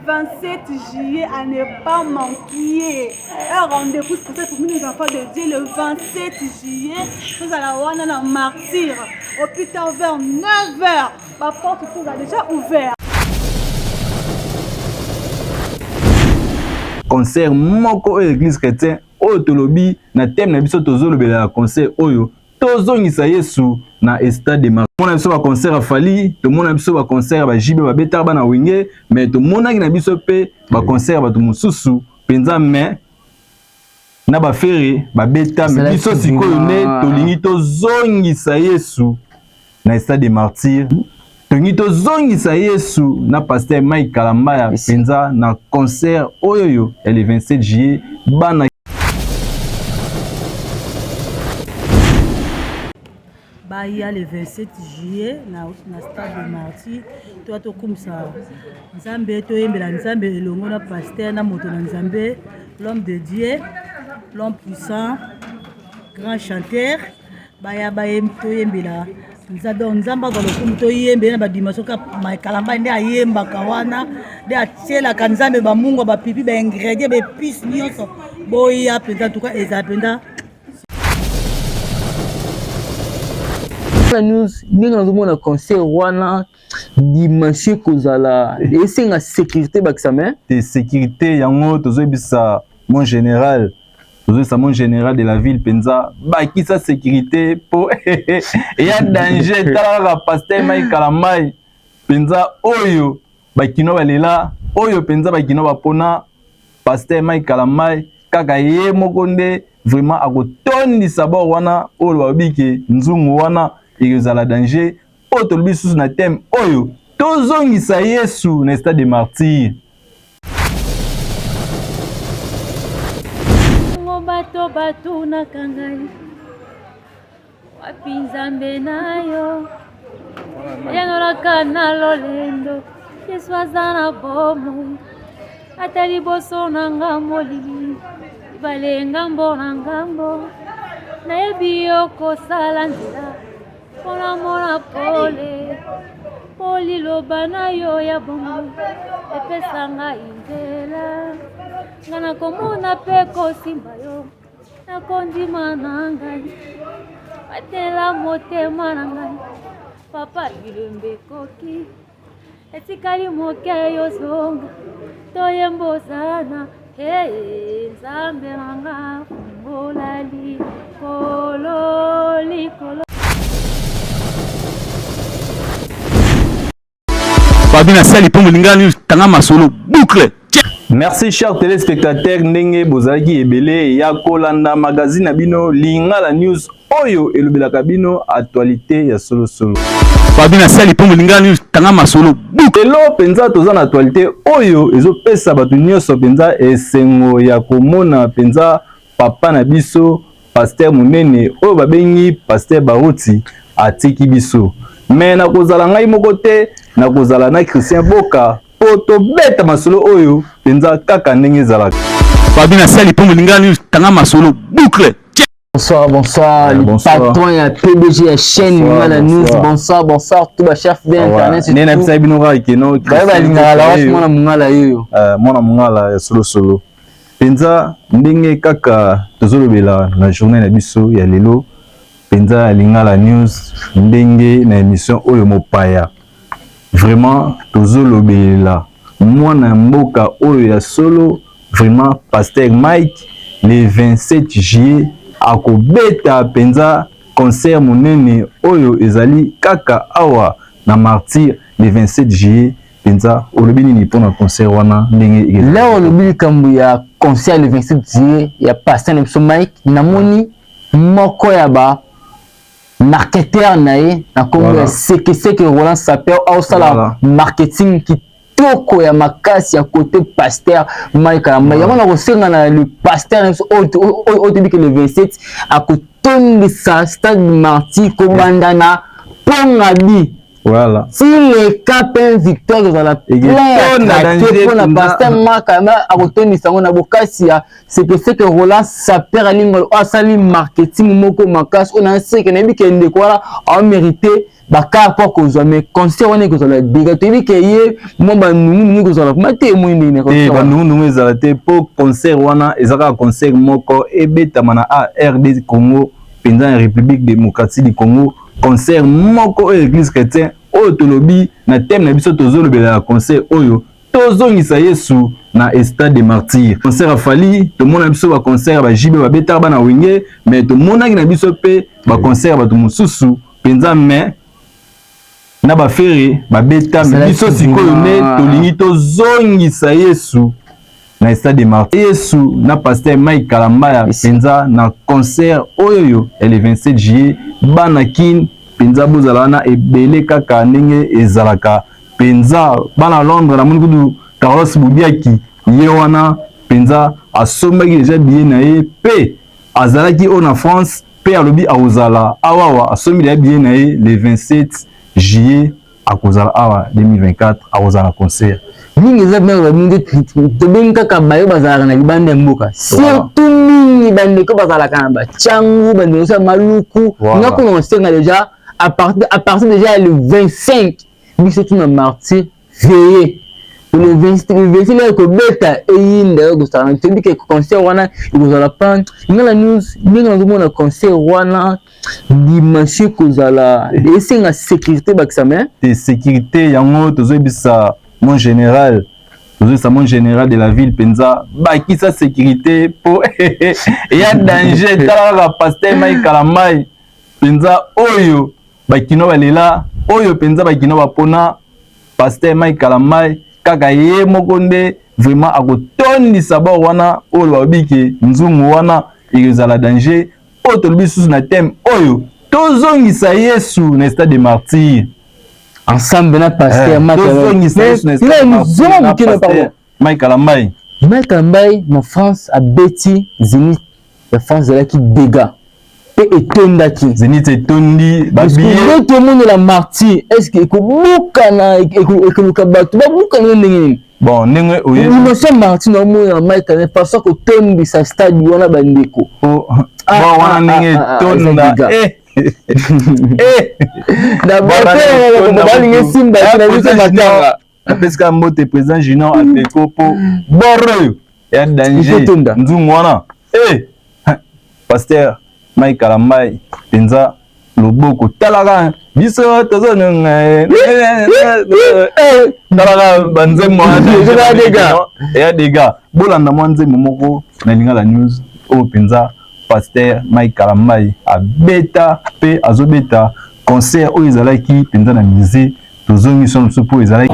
27 juillet à ne pas manquer. Un rendez-vous spécial pour nous enfants de Dieu le 27 juillet. Nous allons avoir un martyr. Au plus tard vers 9h. Ma porte est déjà ouverte. Concert moko église chrétienne Otolobi na thème na biso tozolobela concert oyo tozongisa Yesu na stade de Martyrs. Mona biso ba concert a Fali, to mona biso ba concert ba Jibe ba Beta ba na Wenge, mais to mona ki na biso pe ba concert ba to mususu penza mais na ba fere ba Beta mais biso sikoyo ne tolingi tozongisa Yesu na stade de Martyrs. Tongi tozongisa Yesu na pasteur Mike Kalambaya penza na concert oyoyo le 27 juillet bana il y a le 27 juillet na stade de Martyrs toi to kumsa Nzambe to yembela Nzambe elongo na pasteur na moto na Nzambe l'homme de Dieu l'homme puissant grand chanteur baya to yembela Nzamba kwa lokumu to yembe na badimasyo ka Kalambaya nde ayemba kawana nde atiela ka Nzambe ba mungu ba pipi ba ingrédients ba épices nyonso boya penza tuka eza penda la news ndenge nazomona concert wana dimanche kozala esenga sécurité bakisame de sécurité yango tozobisa mon général de la ville penza bakisa sécurité po ya danger tala pasteur Mike Kalambaya penza oyo bakino balela oyo penza bakino bapona pasteur Mike Kalambaya kaka ye moko nde vraiment akotondisa ba wana oyo babike nzungu wana ezala danger po tolobi susu na thème oyo tozongisa Yesu na stade de Martyrs. Bato na kangai wapi Nzambe nayo yanoraka na lolendo Yesu aza na bomoi ata liboso na ngambo lili libale ngambo na ngambo nayebi yo kosala nzela mpona mona pole po liloba na yo ya bomoi epesa ngai nzela nga nakomona mpe kosimba yo nakondima na ngai batela motema na ngai papa bilembe ekoki etikali moke yozonga toyembozana Nzambe na nga fungola likolo Babina sali po mulingani tanga masolo boucle. Merci chers téléspectateurs ndenge bozalaki ebele ya kolanda magazine bino Lingala News oyo elobelaka bino actualité ya solo solo. Babina sali po mulingani tanga masolo boucle. Elo penza toza na actualité oyo ezopesa bato nyonso penza esengo ya komona penza papa na biso pasteur munene oyo babengi pasteur Baruti atiki biso. Mais na kozala ngai moko te na kozala na Christian Boka poto beta masolo oyo penza kaka ndenge ezalaka. Babina sali po mulingani tanga masolo boucle. Bonsoir, le patron et PDG la chaîne Lingala News. Bonsoir, tout le chef d'internet. Nena bisa bino ka ikeno. Ba Lingala wash mona mungala yoyo. Mona mungala ya solo. Penza ndenge kaka tozolobela na journée na biso ya lelo. Penza Lingala News ndenge na émission oyo mopaya. Vraiment tozolobela mwana mboka oyo ya solo vraiment pasteur Mike le 27 juillet akobeta penza concert monene oyo ezali kaka awa na Martyrs le 27 juillet penza olobi nini pona concert wana ndenge là olobi kambu ya concert le 27 juillet ya pasteur Mike namoni moko ya ba marketeur nae na kombo ya seke Roland Saper au sala marketing qui toko ya makasi ya côté pasteur Mike Kalambaya yamona kosenga na le pasteur au début que le 27 a kotonde sa stade Martyrs ko bandana ponga bi Voilà. Si les cas une victoire dans la pleine pour la pasteur Makama à Rotoni Sango na Bokasia, c'est que Roland Saper à l'ingol asali marketing moko makas on a sait que nabi kende quoi a mérité baka pour cause mais concert on est que la dégaté que yé mo ba nous que la maté mo ndine ko ba nous ezalate pour concert wana ezaka concert moko ebeta mana ARD Congo pendant la République démocratique du Congo concert moko église chrétien oyo tolobi na thème na biso tozolobela ya concert oyo tozongisa Yesu na stade de martyr concert afali tomona biso ba concert ba jibe ba beta bana wenge mais tomona na biso pe ba concert ba tumususu penza mais na ba fere ba beta biso sikoyo ne tolingi tozongisa Yesu na stade de martyr Yesu na pasteur Mike Kalambaya penza na concert oyo le 27 juillet bana kin penza bozala wana ebele kaka ndenge ezalaka penza bana Londres na moni kudu Carlos Budiaki ye wana penza asombaki déjà billet na ye pe azalaki o na France pe alobi akozala awawa asombi déjà billet na ye le 27 juillet akozala awa 2024 akozala concert mingi za mero mingi tobengi kaka bayo bazalaka na libanda mboka surtout mingi bandeko bazalaka na bachangu bandeko sa maluku nga kuna osenga déjà à partir déjà le 25 biso tuna martyr veillé le 26 là ko beta eyinda ko sa ntebi ke concert wana ikozala pan ngala news ninga ngomona concert wana dimanche kozala esenga sécurité bakisame de sécurité yango tozobisa mon général de la ville penza baki sa sécurité pour il y a danger tala pasteur Mike Kalambaya penza oyo bakino balela oyo penza bakino bapona pasteur Mike Kalambaya kaka ye mokonde vraiment akotondisa ba wana oyo babike nzungu wana ezala danger oyo tolobi susu na thème oyo tozongisa Yesu na stade de martyr ensemble na pasteur Mike Kalambaya mon France a bêti Zénith la France de qui dégâts et etondaki Zénith etondi babiye tout le monde la martyr est-ce que ekobuka na ekoluka bato babuka ndenge bon ndenge oye nous sommes martyr na mo Mike Kalambaya parce que tondi sa stade wana bandeko bon wana ndenge tonda apeska mbote président Junior Apeko po boro ya danger nzungu wana pasteur Mike Kalambaya penza loboko talaka biso tozonga talaka banzembo ya dega bolanda mwa nzembo moko na lingala news o penza pasteur Mike Kalambaya abeta pe azobeta concert oyo ezalaki penza na musée tozongi so mosusu po ezalaki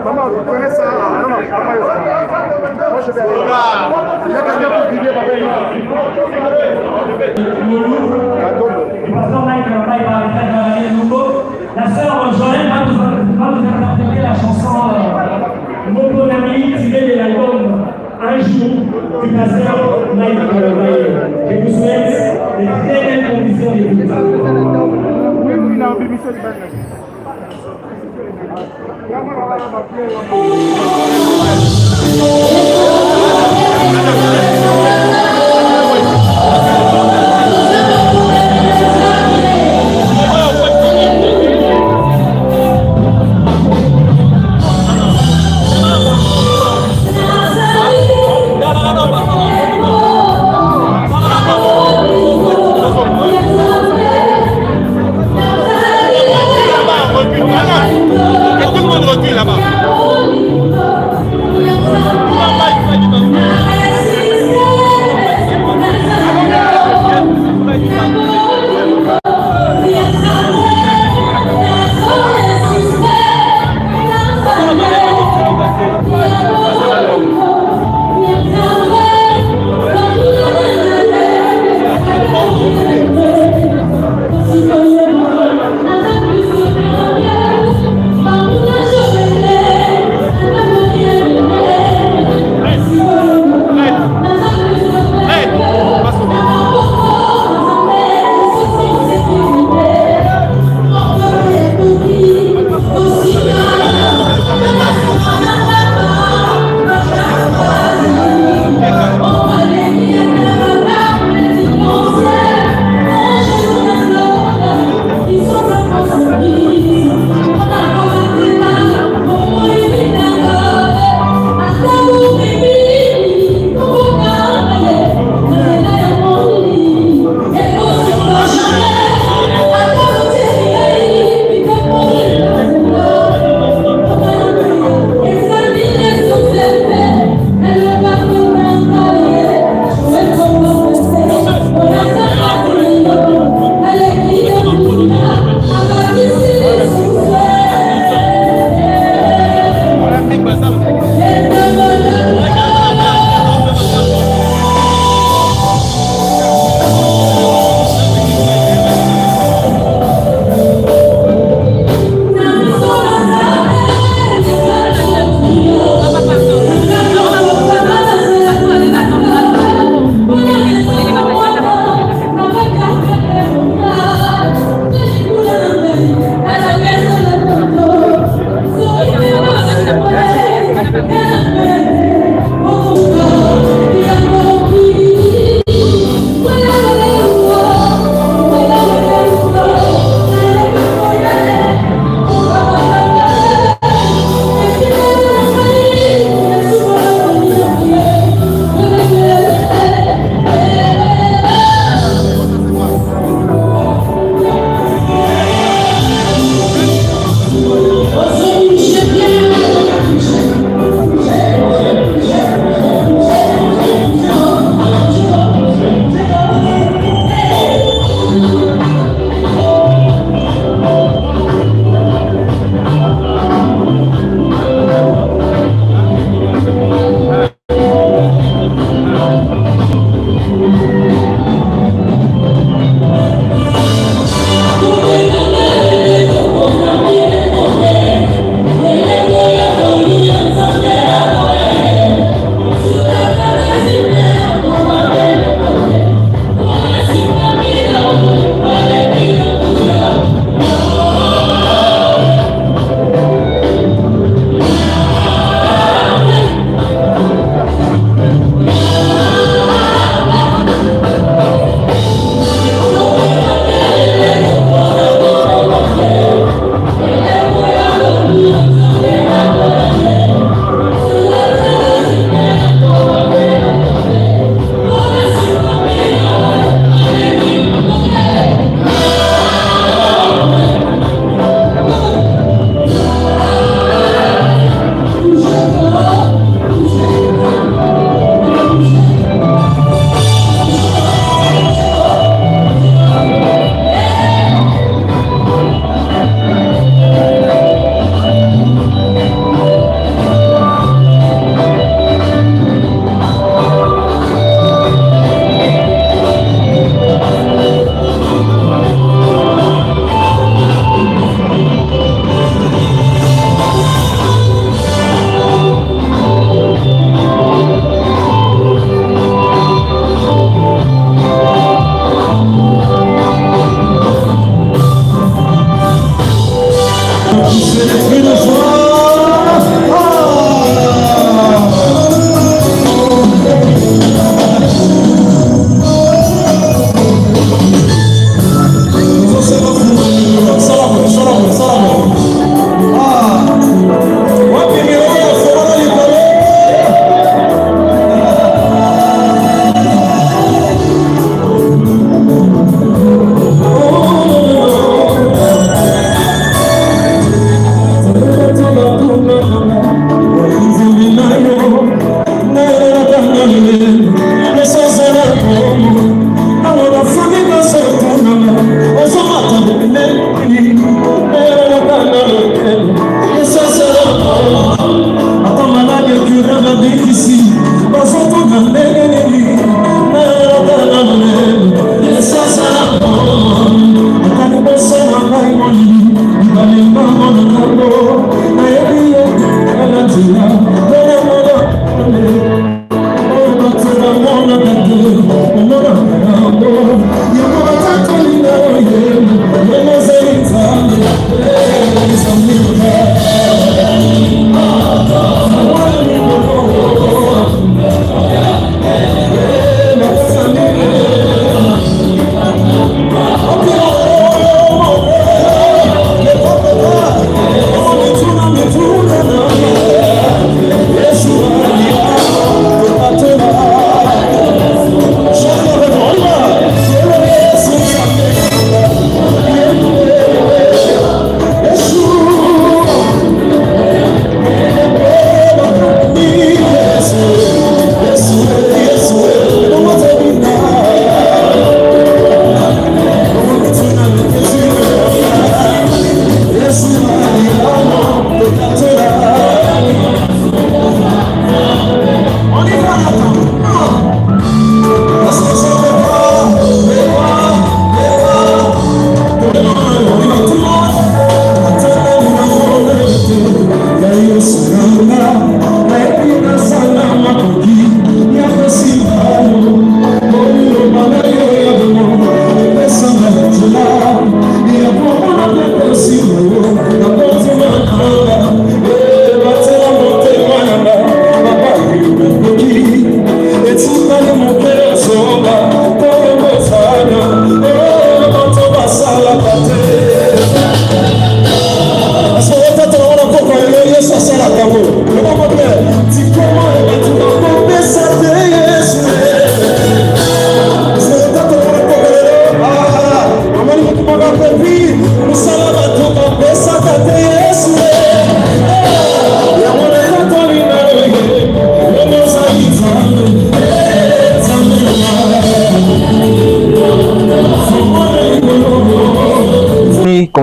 Maman, vous connaissez ça? Non, non, moi je vais aller. Il y a quelqu'un pour briller, papa. pasteur Mike Baye. Je vous souhaite de très belles conditions Tout le monde recule là-bas.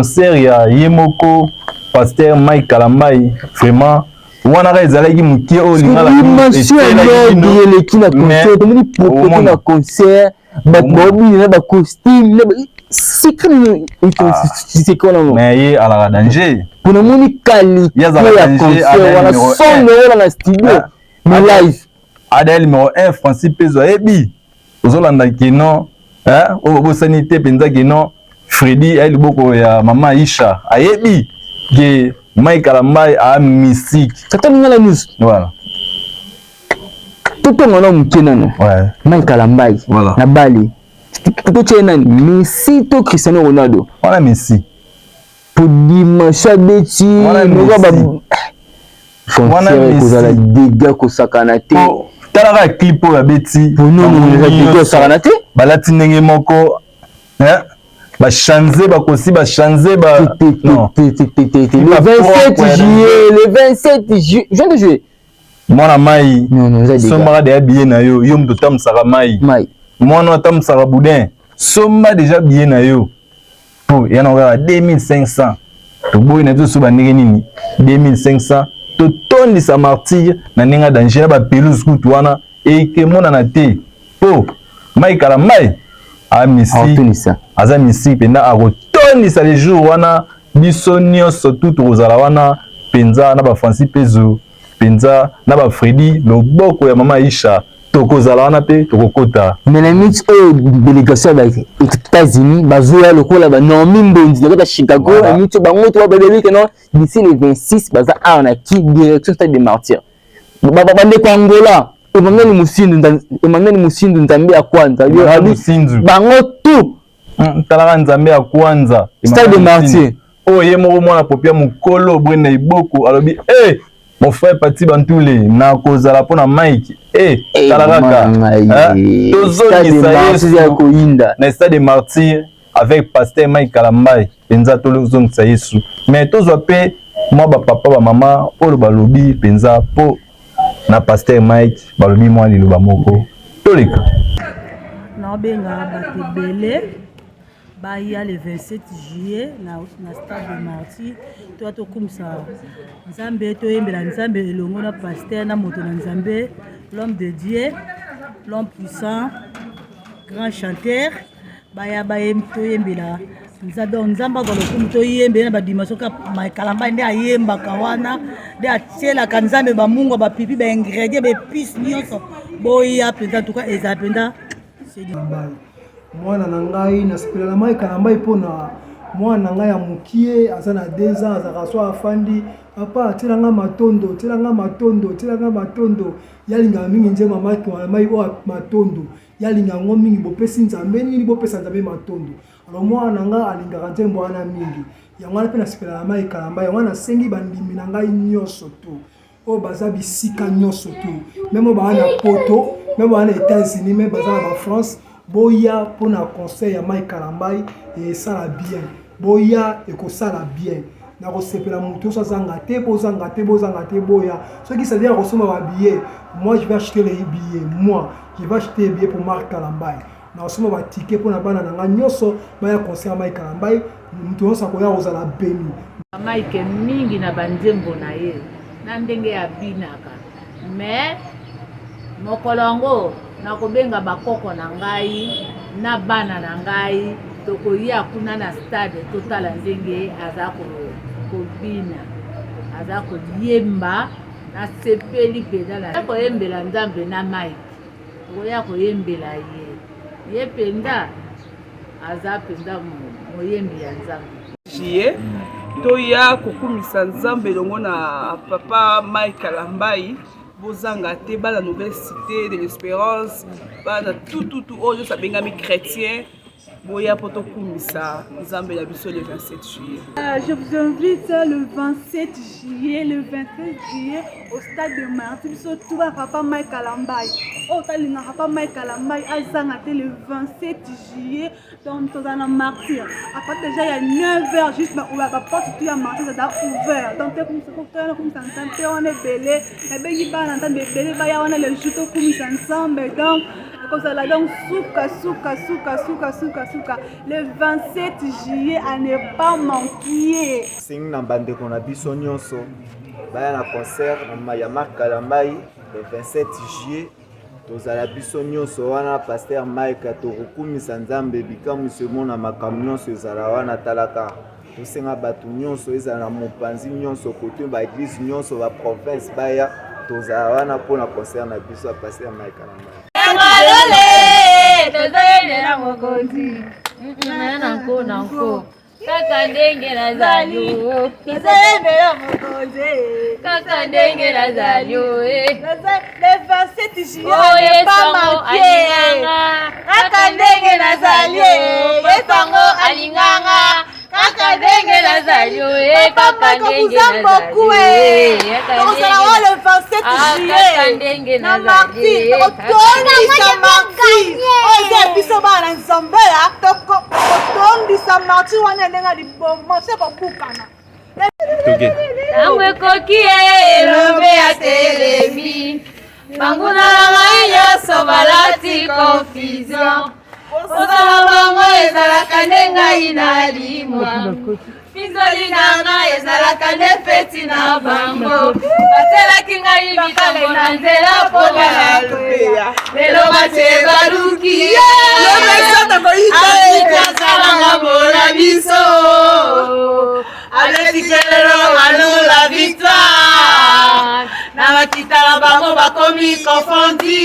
concert ya Yemoko pasteur Mike Kalambai vraiment wana ka ezalaki mokie oyo lingala eleki na concert tomoni popoto na concert babobini na bacostume mais ye alaka danger mpona moni qualité ya concert wana sonde wana na studio mais live ada numéro 1 Francis Pezo ayebi ozolanda kino oyo bosani te mpenza kino Freddy aye liboko ya mama Aisha ayebi ke Mike Kalambai a mystique tatalinga la news voilà tout ngana mkenano Mike Kalambai na Bali tout tena Messi to Cristiano Ronaldo wana Messi pour dimanche beti wana kozala dégâts kosakana te talaka clip oyo abeti osakana te balati ndenge moko bachanze bakosi bachanze le 27 juillet mwana mai sombaka deja billet na yo yo moto otambusaka mai mwana otambusaka boudin somba deja billet na yo po ya na kaka 2500 toboyi na biso so bandenge nini 2500 totondisa martyre na ndenge ya danger na bapelouse kutu wana ekemonana te po Mike Kalambai aza mystique mpenza akotondisa le jour wana biso nyonso tu tokozala wana mpenza na bafrancis Pezo mpenza na bafredi loboko ya mama Aisha tokozala wana mpe tokokota melamit oyo délégation ya États-Unis bazoya lokola banormi mbondi nakota Chicago amiti bango to babeleli non d'ici le 26 baza awa na ki direction stade des martyrs bandeko Angola Emmanuel Musindu Nzambe ya kwanza bango tu talaka Nzambe ya kwanza stade des martyrs oyo ye moko mwana popia mokolo bwena iboko alobi mon frère Pati Bantule na kozala pona Mike talaka tozongisa Yesu na stade des martyrs avec pasteur Mike Kalambai penza tozongisa Yesu mais tozwa pe mwa bapapa bamama oyo balobi penza po na pasteur Mike balobi mwa liloba moko toleka naobenga bato ebele baya le 27 juillet na stade de Martyrs toya tokumisa Nzambe toyembela Nzambe elongo na pasteur na moto na Nzambe l'homme de Dieu l'homme puissant grand chanteur baya toyembela Nzambe akolokumu toyembela na badimension ka Mike Kalambai nde ayembaka wana nde atielaka Nzambe bamungu bapipi baingrédient baépice nyonso boya mpenza tuka eza mpenza mwana na ngai nasepela na Mike Kalambai mpona mwana na ngai ya mokie aza na 2 ans azalaka so afandi papa atielanga matondo yalingaka mingi nzembo ya Mike Kalambai oyo matondo yalinga yango mingi bopesi Nzambe nini bopesa Nzambe matondo alors mwana na ngai alingaka nzembo wana mingi yango wana mpe nasepela na Mike Kalambai yango nasengi bandimi na ngai nyonso tu oyo baza bisika nyonso tu meme oyo baa na poto meme baa na États-Unis meme baza na bafrance boya mpona conseil ya Mike Kalambai esala bien boya ekosala bien nakosepela moto oso azanga te bozanga te boya soki ça dire kosomba babillet moi je vais acheter les billets je vais acheter les billets pour Mike Kalambai nakosomba baticket mpona bana na ngai nyonso baya conseil ya Mike Kalambai moto nyonso akoya kozala beni Mike mingi na banzembo na ye na ndenge ya binaka mais mokolo yango nakobenga bakoko na ngai na bana na ngai tokoya kuna na stade totala ndenge aza kobina aza koyemba na sepeli mpenza na koyembela Nzambe na Mike tokoya koyembela ye mpenza aza mpenza moyembi ya Nzambe toya kokumisa Nzambe elongo na papa Mike Kalambai bozanga te bana nouvelle cité de l'espérance bana tout oyo sabengami chrétien boya poto kumisa Nzambe na biso le 27 juillet. Je vous invite le 27 juillet au stade de Martyrs surtout papa Mike Kalambai otalinga papa Mike Kalambai azanga te le 27 juillet donc dans un Martyrs à partir déjà il y a 9h juste la porte tout ya Martyrs ça ouvert donc comme ça on est belé et ben il va entendre belé va y avoir le jour to kumisa ensemble donc nakozala donc suka le 27 juillet à ne pas manquer. Sing na bandeko na biso nyonso baya na concert na ya Marc Kalambai le 27 juillet tozala biso nyonso wana pasteur Mike tokokumisa nzambe bikamwisi mona makambo nyonso ezala wana talaka tosenga bato nyonso ezala na mopanzi nyonso kote ba église nyonso ba province baya tozala wana mpona concert na biso ya pasteur Mike Kalambai. Tozoyendela mokonzi nanko kaka ndenge nazali tozoyendela mokonzi kaka ndenge nazali le 27 juillet pas manquer kaka ndenge nazali yesango alinganga kaka ndenge nazali kaka ndenge nazali tokozala wa le 27 juillet na marti tokotondisa marti oyo biso bana na nzambe tokotondisa marti wana ndenge liboma se bokukana ntango ekoki elobe ya telemi banguna na ngai nyonso balati confusion ozala bango ezalaka nde ngai na limwa pinzoli na ngai ezalaka nde feti na bango batelaki ngai bikambo na nzela mpona lelo batie baluki azalanga bona biso aletikelelo malola victoire na bakitala bango bakomi konfondi